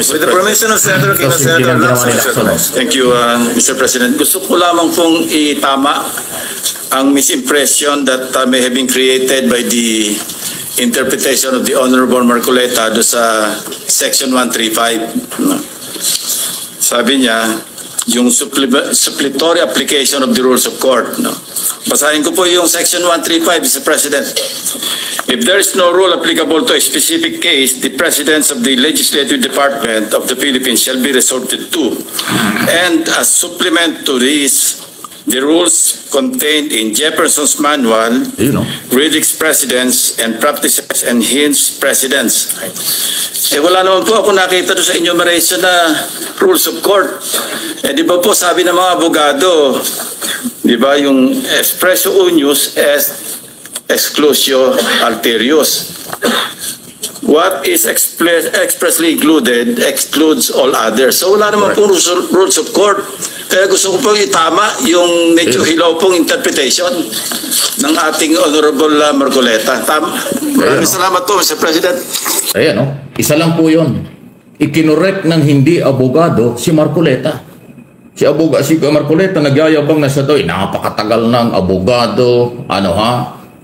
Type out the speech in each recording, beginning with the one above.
Mr. With the permission of Senator Aquino, Kasi Senator hindi lang Lacson. ginawa nila. Thank you, Mr. President. Gusto ko lamang pong itama ang misimpression that may have been created by the interpretation of the Honorable Marcoleta do sa Section 135. Sabi niya, yung supplementary application of the rules of court. Basahin ko po yung Section 135, Mr. President. If there is no rule applicable to a specific case, the presidents of the Legislative Department of the Philippines shall be resorted to. And as supplement to this, the rules contained in Jefferson's Manual, Riddick's Precedents, and Practices and Hints Precedents. Wala naman po ako nakita doon sa enumeration na rules of court. Di ba po sabi ng mga abogado, di ba yung expresso unius est exclusio alterius. What is expressly included excludes all others. So wala naman pong rules of court. Kaya gusto ko pong itama yung medyo hilaw pong interpretation ng ating Honorable Marcoleta. Maraming salamat po, Mr. President. Ayan, no? Isa lang po yun. Ikinorek ng hindi abogado si Marcoleta. Si Marcoleta nagyayabang na siya doon. Napakatagal ng abogado,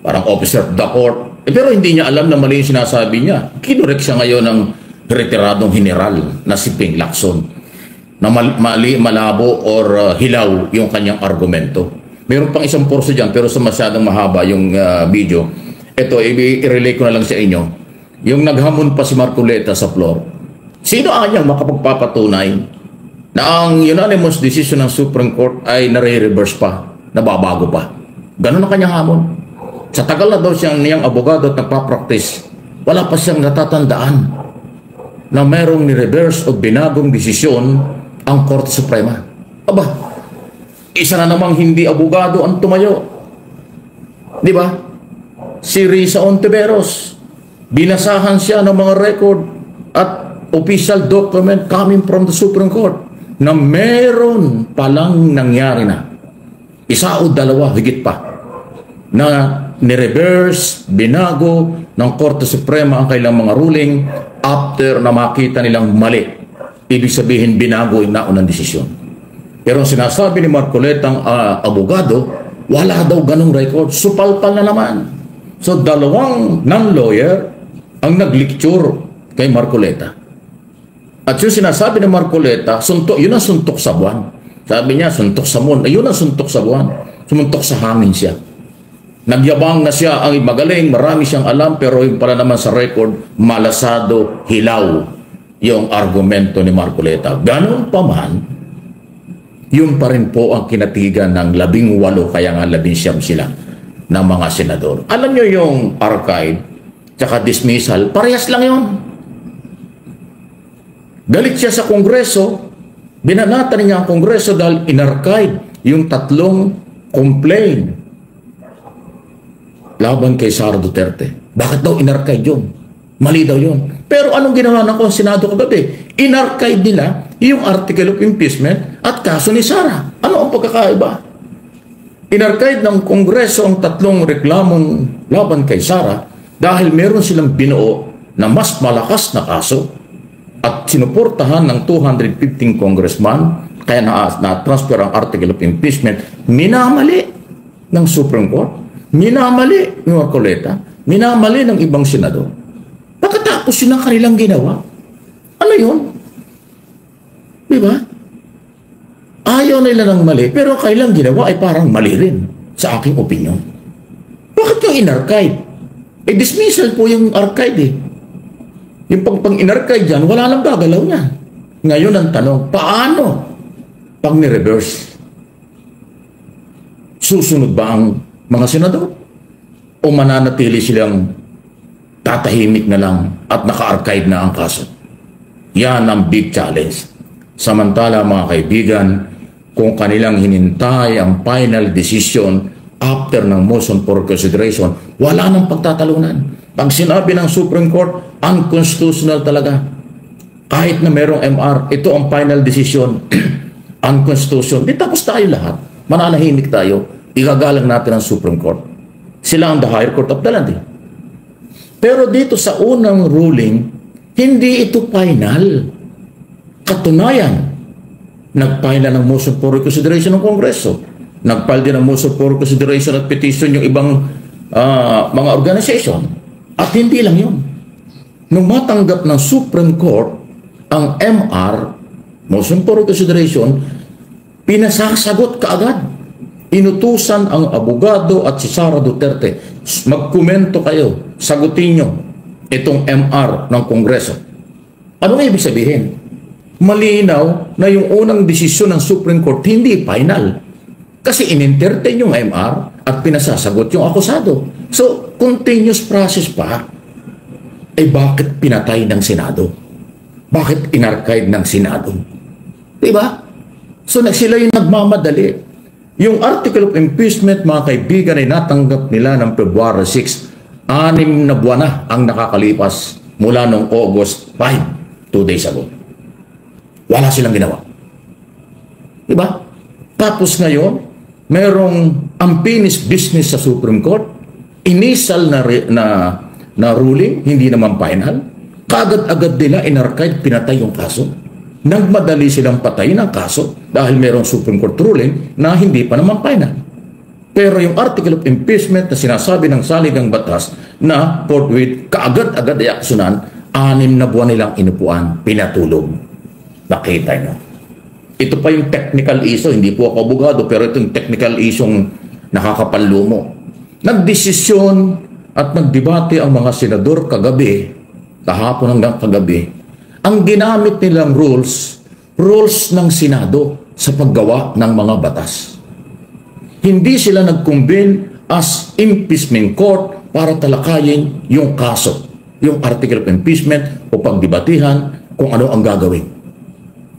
parang officer of the court. Pero hindi niya alam na mali yung sinasabi niya. Kinorek siya ngayon ng retiradong general na si Ping Lacson na mali, malabo or hilaw yung kanyang argumento. Meron pang isang porso dyan pero sa masyadong mahaba yung video. Ito, i-relay ko na lang sa inyo. Yung naghamon pa si Marcoleta sa floor. Sino anyang makapagpapatunay na ang unanimous decision ng Supreme Court ay nare-reverse pa, nababago pa? Ganun ang kanyang hamon. Sa tagal na daw siyang niyang abogado at nagpa-practice, wala pa siyang natatandaan na mayroong ni-reverse o binagong desisyon ang Korte Suprema. Aba, isa na namang hindi abogado ang tumayo. Di ba? Si Risa Ontiveros, binasahan siya ng mga record at official document coming from the Supreme Court na meron palang nangyari na. Isa o dalawa, higit pa, na ni-reverse, binago ng Korte Suprema ang kailang mga ruling after na makita nilang mali. Ibig sabihin, binago yung naunang desisyon. Pero ang sinasabi ni Marcoleta ang abogado, wala daw ganong record, supalpal na naman. So, dalawang non-lawyer ang nag-lecture kay Marcoleta. At yung sinasabi ni Marcoleta, yun ang suntok sa buwan. Sabi niya, suntok sa moon. Ayun ang suntok sa buwan. Sumuntok sa hangin siya. Nagyabang na siya ang magaling, marami siyang alam, pero yung pala naman sa record, malasado, hilaw yung argumento ni Marcoleta. Ganon pa man, yun pa rin po ang kinatigan ng 18, kaya nga 19 sila ng mga senador. Alam nyo yung archive, tsaka dismissal, parehas lang yun. Galit siya sa Kongreso, binanatan niya ang Kongreso dahil in-archive yung 3 complaint laban kay Sara Duterte. Bakit daw in-archive yun? Mali daw yun. Pero anong ginawa ng Senado kagabi? In-archive nila yung article of impeachment at kaso ni Sara. Ano ang pagkakaiba? In-archive ng Kongreso ang 3 reklamong laban kay Sara dahil meron silang binuo na mas malakas na kaso at sinuportahan ng 215 congressman kaya na-transfer ang article of impeachment. Minamali ng Supreme Court, minamali ng Marcoleta, minamali ng ibang senador. Pagkatapos yun ang kanilang ginawa. Ano yun? Di ba? Ayaw nila ng mali, pero ang kanilang ginawa ay parang mali rin sa aking opinion. Bakit yung in-archive? Dismissal po yung archive eh. Yung pag-in-archive dyan, wala nang gagalaw niya. Ngayon ang tanong, paano pag ni-reverse? Susunod ba ang mga senador? O mananatili silang tatahimik na lang at naka-archive na ang kaso? Yan ang big challenge. Samantala mga kaibigan, kung kanilang hinintay ang final decision after ng motion for consideration, wala nang pagtatalunan. Pag sinabi ng Supreme Court, unconstitutional talaga. Kahit na merong MR, ito ang final decision, unconstitutional. Di tapos tayo lahat. Mananahimik tayo. Igagalang natin ang Supreme Court. Sila ang the higher court of the land. Pero dito sa unang ruling, hindi ito final. Katunayan, nag-file na ng motion for reconsideration ng Kongreso. Nag-file din ng motion for reconsideration at petition yung ibang mga organization. At hindi lang yun. Nung matanggap ng Supreme Court ang MR, motion for reconsideration, pinasasagot kaagad. Inutusan ang abogado at si Sara Duterte, magkomento kayo, sagutin nyo itong MR ng Kongreso. Ano nga ibig sabihin? Malinaw na yung unang desisyon ng Supreme Court hindi final. Kasi in-entertain yung MR at pinasasagot yung akusado. So, continuous process pa. Eh bakit pinatay ng Senado? Bakit inarchive ng Senado? Diba? So, sila yung nagmamadali. Yung article of impeachment, mga kaibigan, ay natanggap nila ng February 6. 6 na buwan na ang nakakalipas mula noong August 5, 2 days ago. Wala silang ginawa. Diba? Tapos ngayon, merong unfinished business sa Supreme Court, initial na ruling, hindi naman final, kaagad-agad nila inarchive, pinatay yung kaso. Nagmadali silang patayin ang kaso dahil merong Supreme Court ruling na hindi pa naman final. Pero yung article of impeachment na sinasabi ng saligang batas na forthwith, kaagad-agad ay aksyonan, 6 na buwan nilang inupuan, pinatulog. Nakita nyo. Ito pa yung technical issue, hindi po ako abogado, pero ito yung technical issue nakakapanlumo. Nagdesisyon at nagdebate ang mga senador kagabi, kahapon hanggang kagabi, ang ginamit nilang rules ng Senado sa paggawa ng mga batas. Hindi sila nag-convene as impeachment court para talakayin yung kaso, yung article of impeachment o pagdebatihan kung ano ang gagawin.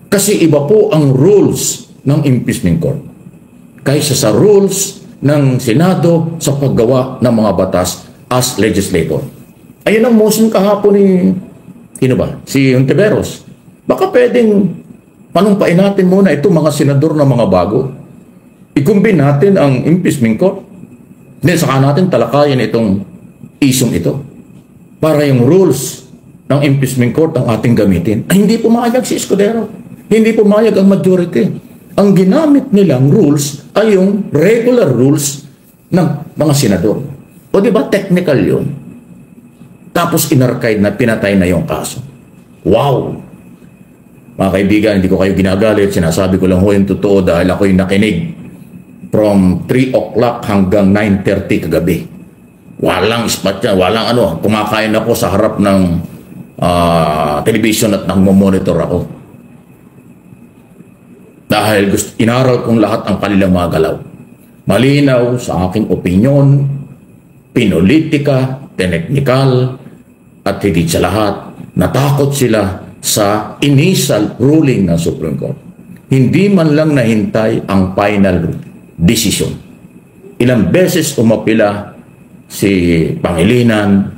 Kasi iba po ang rules ng impeachment court kaysa sa rules ng Senado sa paggawa ng mga batas as legislator. Ayun ang motion kahapon ni sino ba? Si Ontiveros. Baka pwedeng panumpain natin muna itong mga senador na mga bago. I-combine natin ang impeachment court. Then saka natin talakayan itong isyong ito. Para yung rules ng impeachment court ang ating gamitin. Ay, hindi pumayag si Escudero. Hindi pumayag ang majority. Ang ginamit nilang rules ay yung regular rules ng mga senador. O di ba technical yun? Tapos inarchive na, pinatay na yung kaso. Wow! Mga kaibigan, hindi ko kayo ginagalit. Sinasabi ko lang ho yung totoo dahil ako'y nakinig from 3 o'clock hanggang 9:30 kagabi. Walang spot yan, walang ano. Kumakain ako sa harap ng television at nang-monitor ako. Dahil inaral kong lahat ang kanilang mga galaw. Malinaw sa aking opinyon, pinulitika, teknikal, at higit sa lahat, natakot sila sa initial ruling ng Supreme Court. Hindi man lang nahintay ang final decision. Ilang beses umapila si Pangilinan,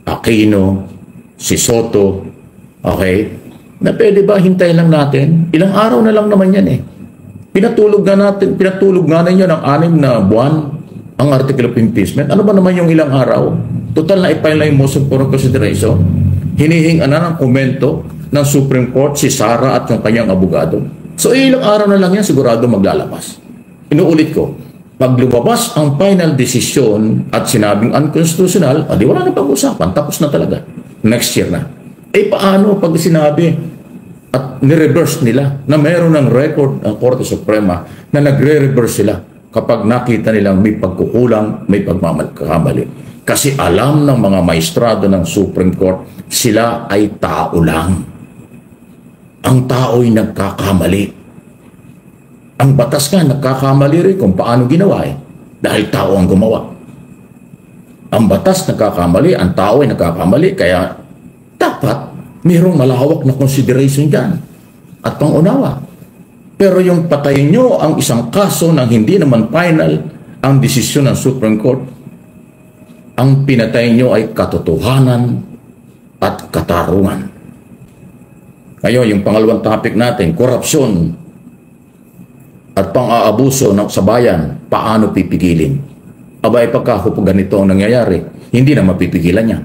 Aquino, si Soto, okay? Na pwede ba hintayin lang natin? Ilang araw na lang naman yan eh. Pinatulog nga ninyo ng 6 na buwan ang article of impeachment. Ano ba naman yung ilang araw? Total na ipile na yung motion for consideration. Hinihingan na ng komento ng Supreme Court si Sara at yung kanyang abogado. So ilang araw na lang yan sigurado maglalabas. Inuulit ko, pag lumabas ang final decision at sinabing unconstitutional, di wala na pag-usapan, tapos na talaga. Next year na. Eh paano pag sinabi at ni-reverse nila na mayroon ng record ang Korte Suprema na nagre-reverse sila kapag nakita nilang may pagkukulang, may pagmakamali. Kasi alam ng mga maestrado ng Supreme Court, sila ay tao lang. Ang tao'y nagkakamali. Ang batas nga nagkakamali rin kung paano ginawa eh. Dahil tao ang gumawa. Ang batas nagkakamali, ang tao ay nagkakamali. Kaya dapat mayroong malawak na consideration dyan at pangunawa. Pero yung patayin nyo ang isang kaso nang hindi naman final ang desisyon ng Supreme Court, ang pinatay nyo ay katotohanan at katarungan. Ngayon, yung pangalawang topic natin, korupsyon at pang-aabuso sa bayan, paano pipigilin? Abay, pagka ganito ang nangyayari, hindi na mapipigilan niya.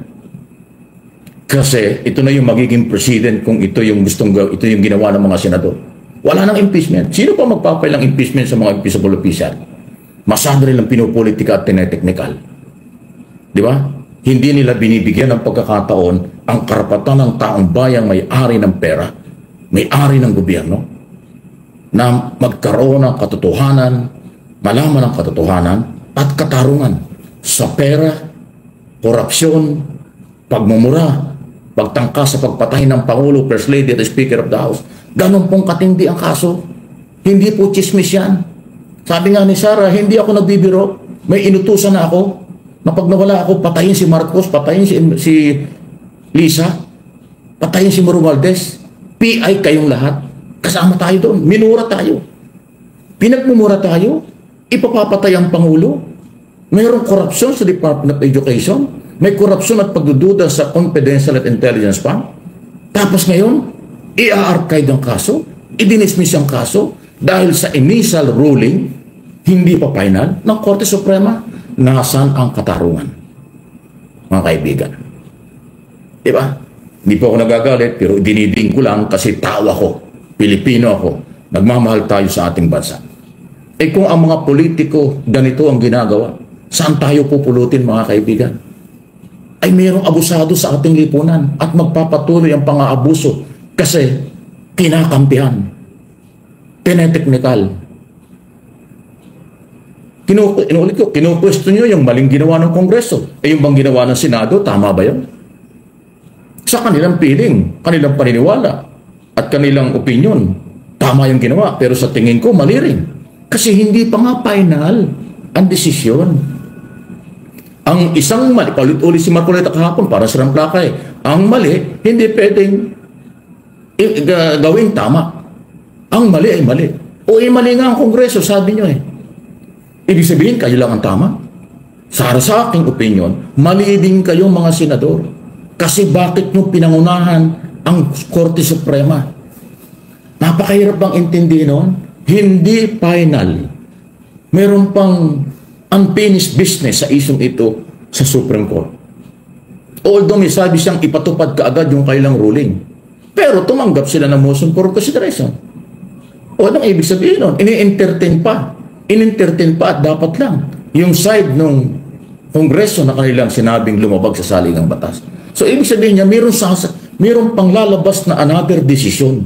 Kasi ito na yung magiging president kung ito yung ito yung ginawa ng mga senador. Wala nang impeachment. Sino pa magpapail ng impeachment sa mga impeachable official? Masyado nilang pinupolitika at tineteknikal. Di ba? Hindi nila binibigyan ng pagkakataon ang karapatan ng taong bayang may-ari ng pera, may-ari ng gobyerno, na magkaroon ng katotohanan, malaman ng katotohanan at katarungan sa pera, korupsyon, pagmumura, pagtangka sa pagpatay ng Pangulo, First Lady at Speaker of the House. Ganon pong katindi ang kaso. Hindi po chismis yan. Sabi nga ni Sarah, hindi ako nagbibiro. May inutusan na ako na pag nawala ako, patayin si Marcos, patayin si Lisa, patayin si Romualdez. PI kayong lahat. Kasama tayo doon. Minura tayo. Pinagmumura tayo. Ipapapatay ang Pangulo. Mayroong korupsyon sa Department of Education. May korupsyon at pagdududa sa Confidential at Intelligence Fund. Tapos ngayon, i-archive ang kaso, i-dismiss ang kaso dahil sa initial ruling, hindi pa final, ng Korte Suprema. Nasaan ang katarungan? Mga kaibigan. Diba? Hindi po ako nagagalit, pero diniding ko lang kasi tao ako. Pilipino ako. Nagmamahal tayo sa ating bansa. Eh kung ang mga politiko ganito ang ginagawa, saan tayo pupulutin mga kaibigan? Ay mayroong abusado sa ating lipunan at magpapatuloy ang pang-aabuso kasi kinakampihan, tineteknikal. Inulit ko, kinukwestiyon nyo yung maling ginawa ng Kongreso. Eh yung bang ginawa ng Senado, tama ba yun? Sa kanilang piling, kanilang paniniwala, at kanilang opinion, tama yung ginawa. Pero sa tingin ko, mali rin. Kasi hindi pa nga final ang desisyon. Ang isang mali, paulit-ulit si Marcoleta kahapon, para sa ramplaka eh. Ang mali, hindi pwedeng gawing tama. Ang mali ay mali. O mali nga ang Kongreso, sabi nyo eh. Ibig sabihin, kayo lang ang tama. Sa aking opinion, mali din kayong mga senador. Kasi bakit nyo pinangunahan ang Korte Suprema? Napakahirap bang intindihin nun? Hindi final. Meron pang unfinished business sa isyong ito sa Supreme Court. Although may sabi siyang ipatupad kaagad yung kailang ruling. Pero tumanggap sila ng motion for consideration. O anong ibig sabihin nun? Ini-entertain pa. In-entertain pa at dapat lang yung side ng Kongreso na kanilang sinabing lumabag sa saligang batas. So ibig sabihin niya, mayroon pang lalabas na another decision.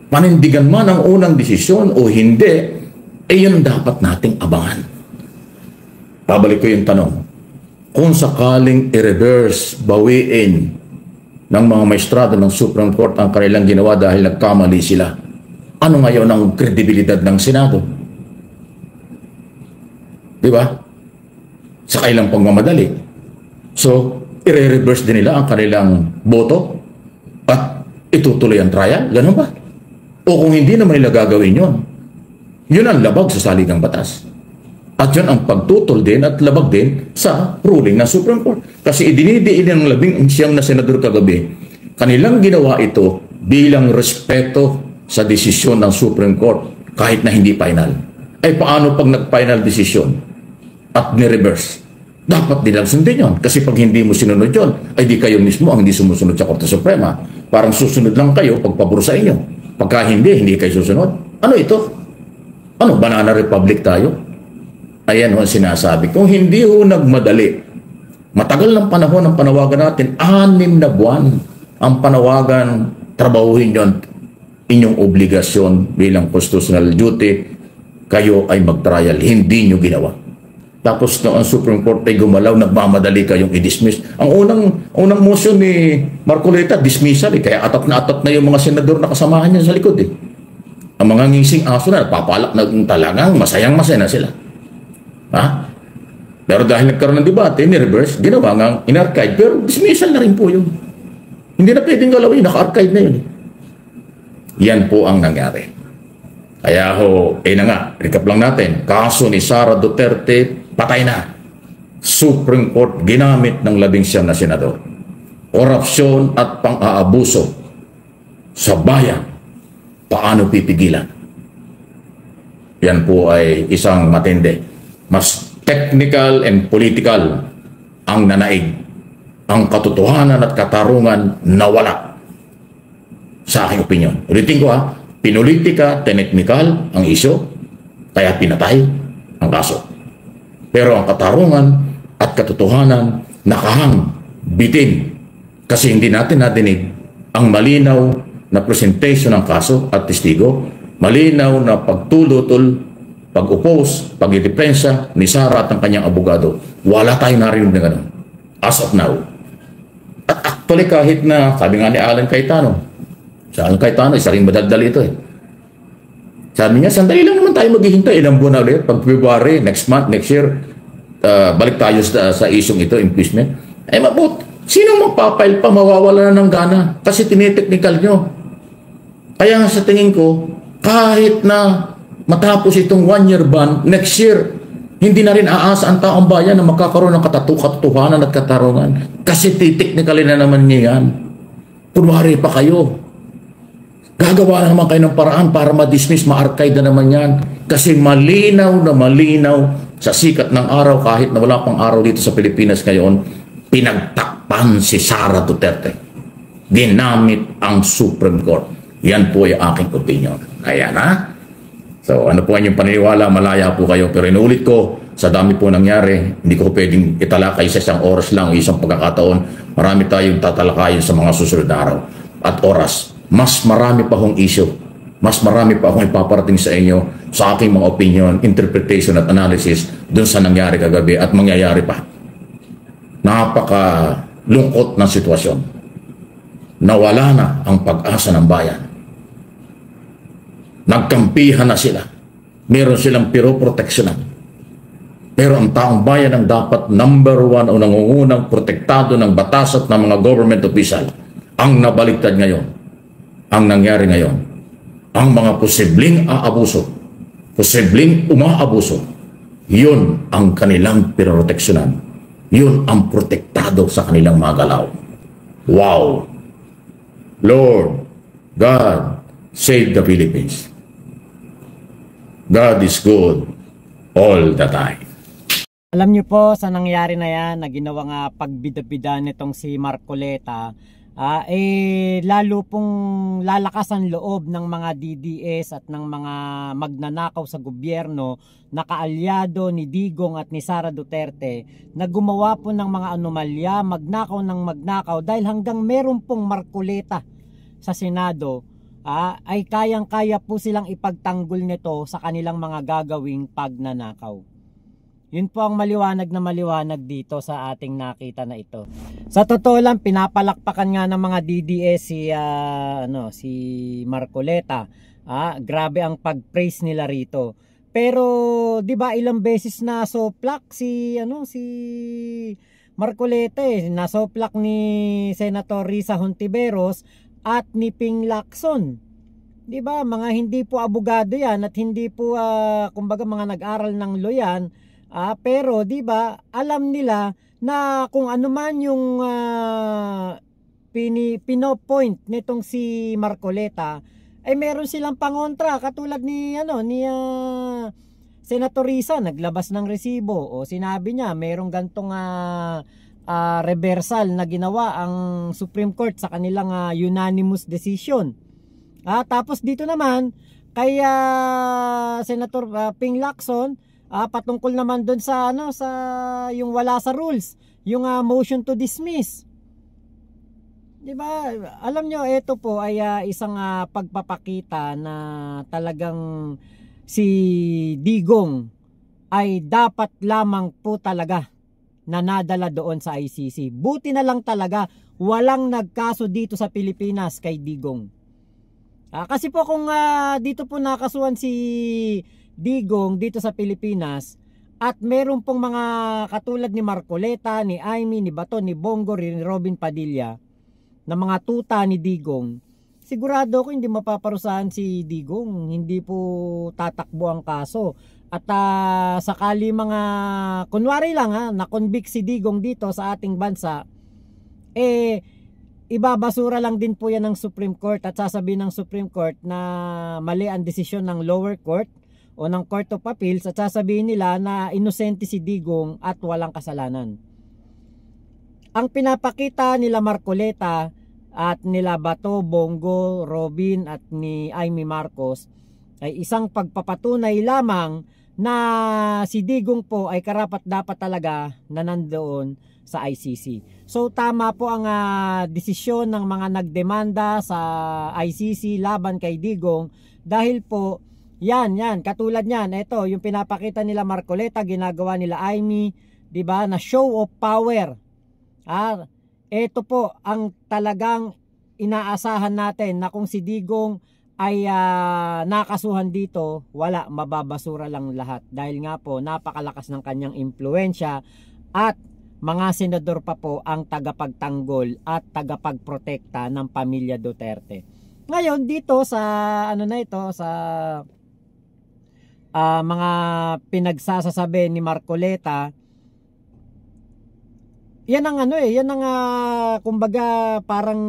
Panindigan man ang unang desisyon o hindi, eh yun dapat nating abangan. Pabalik ko yung tanong. Kung sakaling i-reverse, bawiin ng mga maestrado ng Supreme Court ang kanilang ginawa dahil nagkamali sila, ano ngayon ang kredibilidad ng Senado? Diba? Sa kailang pagmamadali. So, i-reverse din nila ang kanilang boto at itutuloy ang trial. Ganun ba? O kung hindi naman nila gagawin yun, yun ang labag sa saligang batas. At yun ang pagtutol din at labag din sa ruling ng Supreme Court. Kasi idinidiin ng 11 na senador kagabi, kanilang ginawa ito bilang respeto sa desisyon ng Supreme Court kahit na hindi final. Ay paano pag nag-final decision at ni-reverse? Dapat nilang sundin yun. Kasi pag hindi mo sinunod yun, ay di kayo mismo ang hindi sumusunod sa Korte Suprema. Parang susunod lang kayo pagpabor sa inyo. Pagka hindi kayo susunod. Ano ito? Ano, Banana Republic tayo? Ayan ho ang sinasabi. Kung hindi ho nagmadali, matagal ng panahon ang panawagan natin, 6 na buwan ang panawagan, trabahuhin yun, inyong obligasyon bilang constitutional duty, kayo ay mag-trial. Hindi nyo ginawa. Tapos no, ang Supreme Court ay gumalaw, nagmamadali kayong i-dismiss. Ang unang motion ni Marcoleta, dismissal eh. Kaya atat na yung mga senador na kasamahan niya sa likod eh. Ang mga ngising aso na, papalak na talagang masayang-masaya na sila. Ha? Pero dahil nagkaroon ng debate, ni-reverse, ginawa nga in-archive. Pero dismissal na rin po yun. Hindi na pwedeng galawin, naka-archive na yun. Yan po ang nangyari. Kaya ho, na nga, recap lang natin, kaso ni Sara Duterte, patay na. Supreme Court ginamit ng 11 na senador. Korupsyon at pang-aabuso sa bayan. Paano pipigilan? Yan po ay isang matindi. Mas technical and political ang nanaig ang katotohanan at katarungan nawala. Sa aking opinion. Ulitin ko pinulitika, technical ang isyo, kaya pinatay ang kaso. Pero ang katarungan at katotohanan nakahang, bitin. Kasi hindi natin nadinig ang malinaw na presentation ng kaso at testigo, malinaw na pagtulutol, pag-oppose, pag-idepensa ni Sara at ng kanyang abogado. Wala tayong narinig na ganun. As of now. At actually kahit na, sabi nga ni Alan Cayetano, isa rin madaldal ito Sabi niya, sandali lang naman tayo maghihintay. Ilang buwan na ulit, pag February, next month, next year, balik tayo sa isyong ito, impeachment. Sino magpapail pa, mawawala na ng gana? Kasi tiniteknikal nyo. Kaya nga sa tingin ko, kahit na matapos itong 1-year ban, next year, hindi na rin aasa ang taong bayan na magkakaroon ng katotohanan at katarungan. Kasi titeknikalin na naman niya yan. Kunwari pa kayo. Gagawa naman kayo ng paraan para ma-dismiss, ma-archive na naman yan. Kasi malinaw na malinaw sa sikat ng araw, kahit na wala pang araw dito sa Pilipinas ngayon, pinagtakpan si Sara Duterte. Ginamit ang Supreme Court. Yan po ay aking opinion. Ayan So ano po ang inyong paniniwala, malaya po kayo. Pero inuulit ko, sa dami po nangyari, hindi ko pwedeng italakay sa isang oras lang, isang pagkakataon. Marami tayong tatalakayin sa mga susunod na araw at oras. Mas marami pa hong issue. Mas marami pa akong ipaparating sa inyo sa aking mga opinion, interpretation at analysis dun sa nangyari kagabi at mangyayari pa. Napaka-lungkot ng sitwasyon. Nawala na ang pag-asa ng bayan. Nagkampihan na sila. Meron silang piroproteksyonan. Pero ang taong bayan ang dapat number 1 o nangungunang protektado ng batas at ng mga government official. Ang nabaliktad ngayon, ang nangyari ngayon, ang mga posibleng aabuso, posibleng umaabuso, yun ang kanilang piroproteksyonan. Yun ang protektado sa kanilang mga galaw. Wow! Lord, God, save the Philippines. God is good all the time. Alam niyo po sa nangyari na yan na ginawang pagbida-bida nitong si Marcoleta, lalo pong lalakas ang loob ng mga DDS at ng mga magnanakaw sa gobyerno na kaalyado ni Digong at ni Sara Duterte na gumawa po ng mga anomalya, magnakaw ng magnakaw dahil hanggang meron pong Marcoleta sa Senado, ay kayang-kaya po silang ipagtanggol nito sa kanilang mga gagawing pagnanakaw. Yun po ang maliwanag na maliwanag dito sa ating nakita na ito. Sa totoo lang, pinapalakpakan nga ng mga DDS si Marcoleta. Grabe ang pag-praise nila rito. Pero 'di ba ilang beses na soplak si Marcoleta nasoplak ni Senator Risa Hontiveros at ni Ping Lacson. 'Di ba? Mga hindi po abogado 'yan at hindi po kumbaga mga nag-aral ng law 'yan. Pero 'di ba, alam nila na kung ano man yung pinopoint nitong si Marcoleta ay meron silang pangontra katulad ni Senator Risa naglabas ng resibo o sinabi niya merong gantong reversal na ginawa ang Supreme Court sa kanilang unanimous decision. Tapos dito naman kay Senator Ping Lacson, patungkol naman doon sa sa yung wala sa rules, yung motion to dismiss. 'Di ba? Alam nyo, ito po ay isang pagpapakita na talagang si Digong ay dapat lamang po talaga na nadala doon sa ICC. Buti na lang talaga walang nagkaso dito sa Pilipinas kay Digong. Kasi po kung dito po nakasuhan si Digong dito sa Pilipinas at meron pong mga katulad ni Marcoleta, ni Aimee, ni Bato, ni Bongo, ni Robin Padilla na mga tuta ni Digong, sigurado ako hindi mapaparusahan si Digong, hindi po tatakbo ang kaso. At sakali mga kunwari lang na-convict si Digong dito sa ating bansa, ibabasura lang din po yan ng Supreme Court at sasabihin ng Supreme Court na mali ang desisyon ng lower court o ng Court of Appeals at sasabihin nila na inosente si Digong at walang kasalanan. ang pinapakita nila Marcoleta at nila Bato, Bongo, Robin at ni Amy Marcos ay isang pagpapatunay lamang na si Digong po ay karapat-dapat talaga na nandoon sa ICC. So tama po ang desisyon ng mga nagdemanda sa ICC laban kay Digong dahil po yan katulad niyan, ito yung pinapakita nila Marcoleta, ginagawa nila Amy, 'di ba, na show of power. Ito po ang talagang inaasahan natin na kung si Digong ay nakasuhan dito, wala, mababasura lang lahat dahil nga po napakalakas ng kanyang impluensya at mga senador pa po ang tagapagtanggol at tagapagprotekta ng pamilya Duterte. Ngayon dito sa sa mga pinagsasasabi ni Marcoleta, yan ang kumbaga parang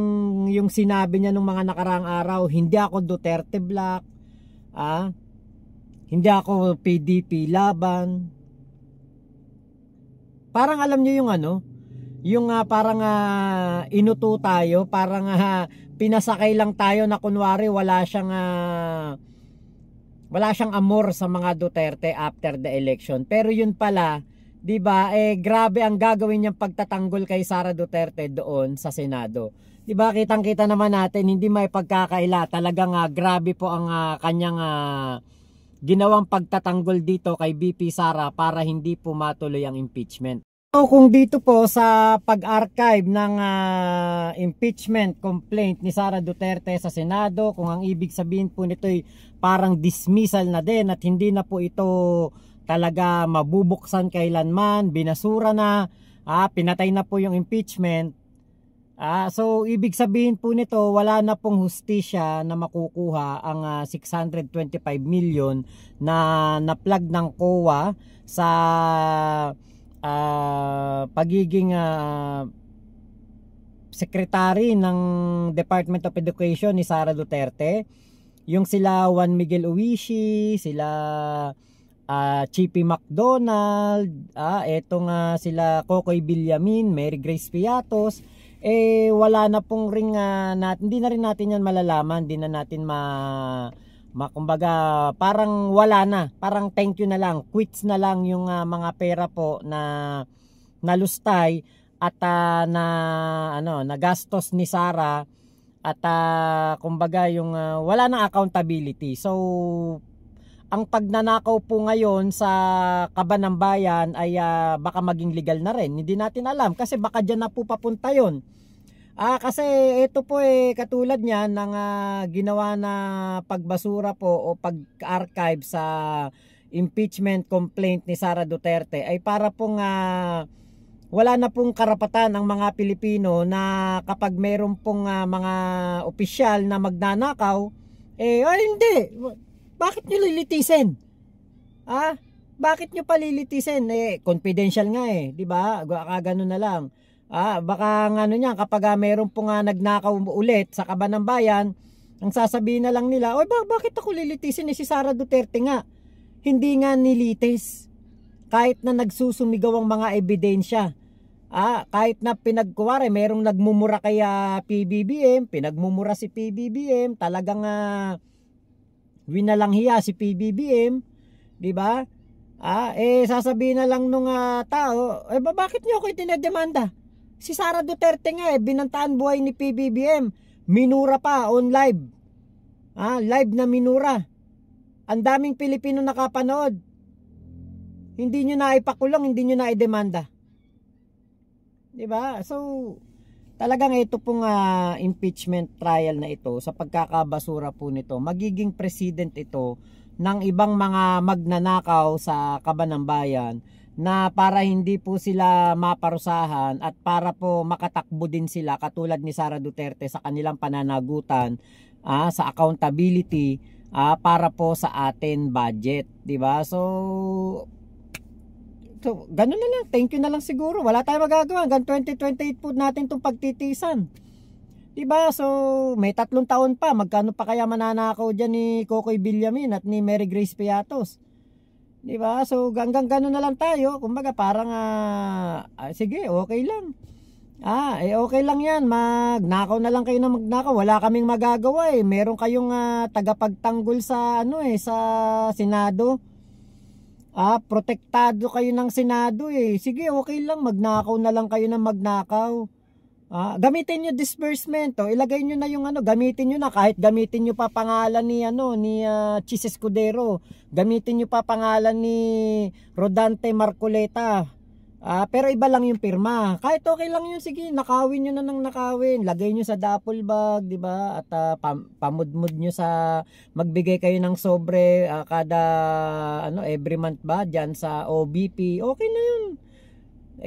yung sinabi niya nung mga nakaraang araw, hindi ako Duterte Black, hindi ako PDP laban. Parang alam niyo yung parang inuto tayo, parang pinasakay lang tayo na kunwari wala siyang amor sa mga Duterte after the election. Pero yun pala, 'di ba? Grabe ang gagawin niyang pagtatanggol kay Sara Duterte doon sa Senado. 'Di ba? Kitang-kita naman natin, hindi may pagkakaila. Talagang grabe po ang kanyang ginawang pagtatanggol dito kay VP Sara para hindi po matuloy ang impeachment. So kung dito po sa pag-archive ng impeachment complaint ni Sara Duterte sa Senado, kung ang ibig sabihin po nito ay parang dismissal na din at hindi na po ito talaga mabubuksan kailanman, binasura na, pinatay na po yung impeachment. So ibig sabihin po nito, wala na pong hustisya na makukuha ang 625 million na na-plug ng COA sa pagiging secretary ng Department of Education ni Sara Duterte. Yung sila Juan Miguel Uishi, sila Chippy McDonald, etong sila Kokoy Villamin, Mary Grace Piatos, wala na pong ring hindi na rin natin yan malalaman, hindi na natin kumbaga parang wala na, parang thank you na lang, quits na lang yung mga pera po na nalustay at nagastos ni Sara at kumbaga yung wala nang accountability. So ang pagnanakaw po ngayon sa Kaban ng Bayan ay baka maging legal na rin. Hindi natin alam kasi baka dyan na po papunta yun. Kasi ito po katulad niyan ng ginawa na pagbasura po o pag-archive sa impeachment complaint ni Sara Duterte ay para pong wala na pong karapatan ang mga Pilipino na kapag meron pong mga opisyal na magnanakaw, hindi. Bakit nyo lilitisin? Bakit nyo palilitisin? Confidential nga di ba? Ganun na lang. Baka niya kapag meron pong nagnakaw ulit sa Kaban ng Bayan, ang sasabihin na lang nila, bakit ako lilitisin? Si Sara Duterte nga. Hindi nga nilitis. Kahit na nagsusumigaw ang mga ebidensya. Kahit na pinagkuwari, merong nagmumura kay PBBM, pinagmumura si PBBM, talagang winalanghiya si PBBM, di ba? Sasabihin na lang nung tao, bakit niyo ako itinedemanda? Si Sara Duterte nga binantaan buhay ni PBBM, minura pa on live. Live na minura. Ang daming Pilipino nakapanood. Hindi niyo na ipakulong, hindi niyo na idemanda. Di ba? So talagang ito pong impeachment trial na ito, sa pagkakabasura po nito, magiging president ito ng ibang mga magnanakaw sa Kaban ng Bayan na para hindi po sila maparusahan at para po makatakbo din sila katulad ni Sara Duterte sa kanilang pananagutan sa accountability para po sa atin budget, di ba? So ganun na lang, thank you na lang siguro. Wala tayong magagawa. Hanggang 2028 po natin itong pagtitisan. Diba? So, may 3 taon pa. Magkano pa kaya mananakaw dyan ni Kokoy Villamin at ni Mary Grace Piatos? Diba? So, hanggang ganun na lang tayo. Kumbaga, parang, sige, okay lang. Okay lang yan. Magnakaw na lang kayo na magnakaw. Wala kaming magagawa eh. Meron kayong tagapagtanggol sa sa Senado. Protektado kayo ng Senado eh. Sige, okay lang. Magnakaw na lang kayo na magnakaw. Gamitin nyo disbursement. Ilagay nyo na yung gamitin nyo na. Kahit gamitin nyo pa pangalan ni Chis Escudero. Gamitin nyo pa pangalan ni Rodante Marcoleta. Pero iba lang yung pirma. Kahit okay lang yun, sige, nakawin nyo na ng nakawin. Lagay nyo sa duffel bag, di ba? At pamudmud nyo sa, magbigay kayo ng sobre kada, every month ba? Diyan sa OBP. Okay na yun.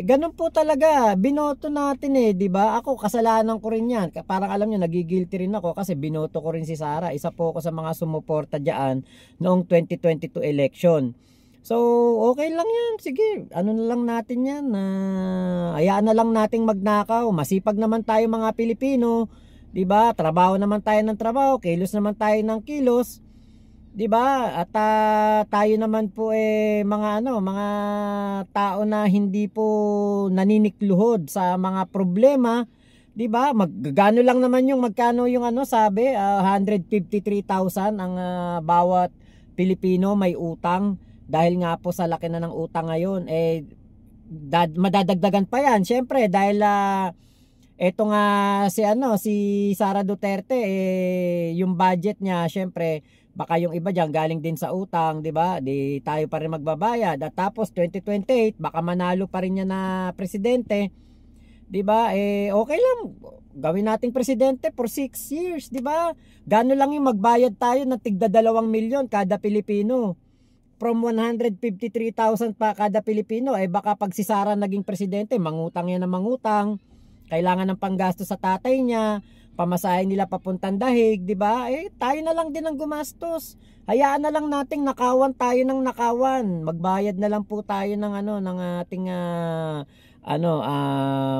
Ganun po talaga. Binoto natin di ba? Ako, kasalanan ko rin yan. Parang alam nyo, nagigilty rin ako kasi binoto ko rin si Sara. Isa po ako sa mga sumuporta dyan noong 2022 election. So, okay lang yan. Sige, na lang natin yan. Hayaan na lang nating magnakaw. Masipag naman tayo mga Pilipino. Diba? Trabaho naman tayo ng trabaho. Kilos naman tayo ng kilos. Diba? At tayo naman po mga tao na hindi po naninikluhod sa mga problema. Diba? Magkano lang naman yung magkano yung sabi, 153,000 ang bawat Pilipino may utang. Dahil nga po sa laki na ng utang ngayon, madadagdagan pa yan. Siyempre, dahil eto nga si Sara Duterte, yung budget niya, siyempre, baka yung iba dyan galing din sa utang, di ba? Di tayo pa rin magbabayad. At tapos 2028, baka manalo pa rin niya na presidente. Di ba? Okay lang. Gawin nating presidente for 6 years, di ba? Gano lang yung magbayad tayo ng tigda 2 milyon kada Pilipino. From 153,000 pa kada Pilipino, baka pag si Sara naging presidente, mangutang yan ng mangutang, kailangan ng panggasto sa tatay niya, pamasahe nila papuntang dahig, di ba? Tayo na lang din ang gumastos. Hayaan na lang nating nakawan tayo ng nakawan. Magbayad na lang po tayo ng ng ating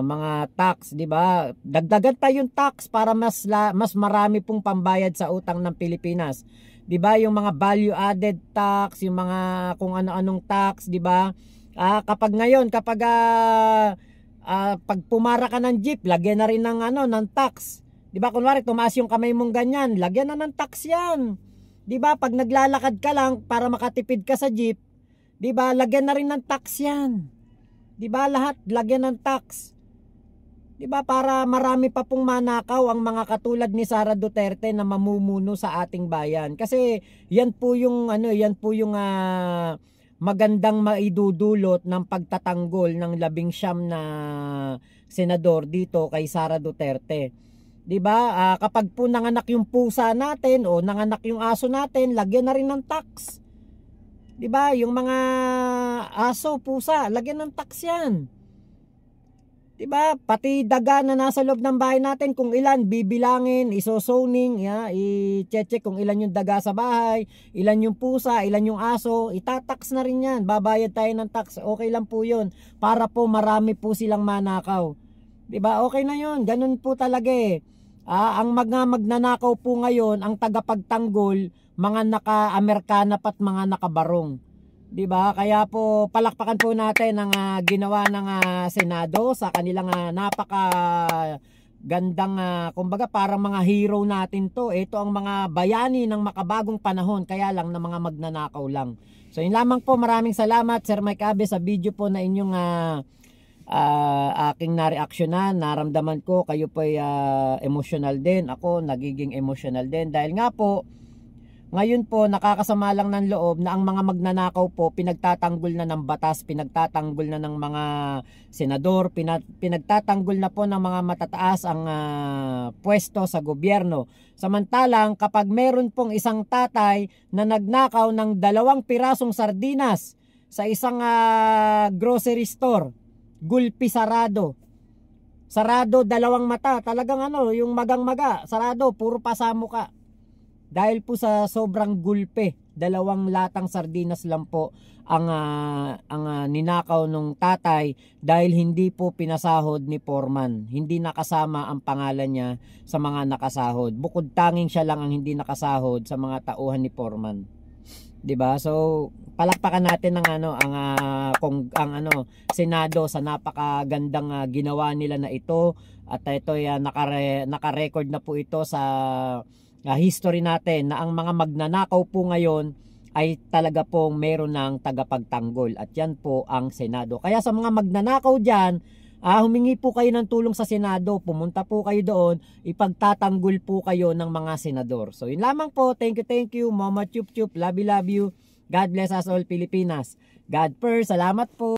mga tax, di ba? Dagdagan pa yung tax para mas marami pong pambayad sa utang ng Pilipinas. 'Di ba, yung mga value added tax, yung mga kung ano-anong tax, 'di ba? Kapag pag pumara ka ng jeep, lagyan na rin ng ng tax. 'Di ba? Kunwari tumaas yung kamay mong ganyan, lagyan na ng tax 'yan. 'Di ba? Pag naglalakad ka lang para makatipid ka sa jeep, 'di ba? Lagyan na rin ng tax 'yan. 'Di ba? Lahat lagyan ng tax. 'Di ba, para marami pa pong manakaw ang mga katulad ni Sara Duterte na mamumuno sa ating bayan. Kasi yan po yung magandang maidudulot ng pagtatanggol ng 19 na senador dito kay Sara Duterte. 'Di ba? Kapag po nanganak yung pusa natin o nanganak yung aso natin, lagyan na rin ng tax. 'Di ba? Yung mga aso, pusa, lagyan ng tax 'yan. Diba? Pati daga na nasa loob ng bahay natin, kung ilan, bibilangin, isozoning, i-check kung ilan yung daga sa bahay, ilan yung pusa, ilan yung aso, itatax na rin yan. Babayad tayo ng tax. Okay lang po yun. Para po marami po silang manakaw. Diba? Okay na yun. Ganun po talaga ang magnanakaw po ngayon, ang tagapagtanggol, mga naka-Amerikana pat mga nakabarong. 'Di ba? Kaya po palakpakan po natin ang ginawa ng Senado sa kanilang napaka gandang kumbaga parang mga hero natin to. Ito ang mga bayani ng makabagong panahon, kaya lang na mga magnanakaw lang. So yun lamang po, maraming salamat Sir Mike Abe sa video po na inyong aking nareaksyonan. Naramdaman ko kayo po ay emotional din. Ako nagiging emotional din dahil nga po ngayon po nakakasama lang ng loob na ang mga magnanakaw po pinagtatanggol na ng batas, pinagtatanggol na ng mga senador, pinagtatanggol na po ng mga matataas ang pwesto sa gobyerno. Samantalang kapag meron pong isang tatay na nagnakaw ng 2 pirasong sardinas sa isang grocery store, gulpi sarado. Sarado 2 mata, talagang yung magang-maga, sarado, puro pasamo ka. Dahil po sa sobrang gulpe, 2 latang sardinas lang po ang ninakaw nung tatay dahil hindi po pinasahod ni Foreman. Hindi nakasama ang pangalan niya sa mga nakasahod. Bukod tanging siya lang ang hindi nakasahod sa mga tauhan ni Foreman. 'Di ba? So palakpakan natin ang Senado sa napakagandang ginawa nila na ito, at ito naka-record na po ito sa history natin na ang mga magnanakaw po ngayon ay talaga pong meron ng tagapagtanggol, at yan po ang Senado. Kaya sa mga magnanakaw dyan, humingi po kayo ng tulong sa Senado, pumunta po kayo doon, ipagtatanggol po kayo ng mga senador. So yun lamang po. Thank you Mama Chup Chup, love you, God bless us all Pilipinas. God first, salamat po.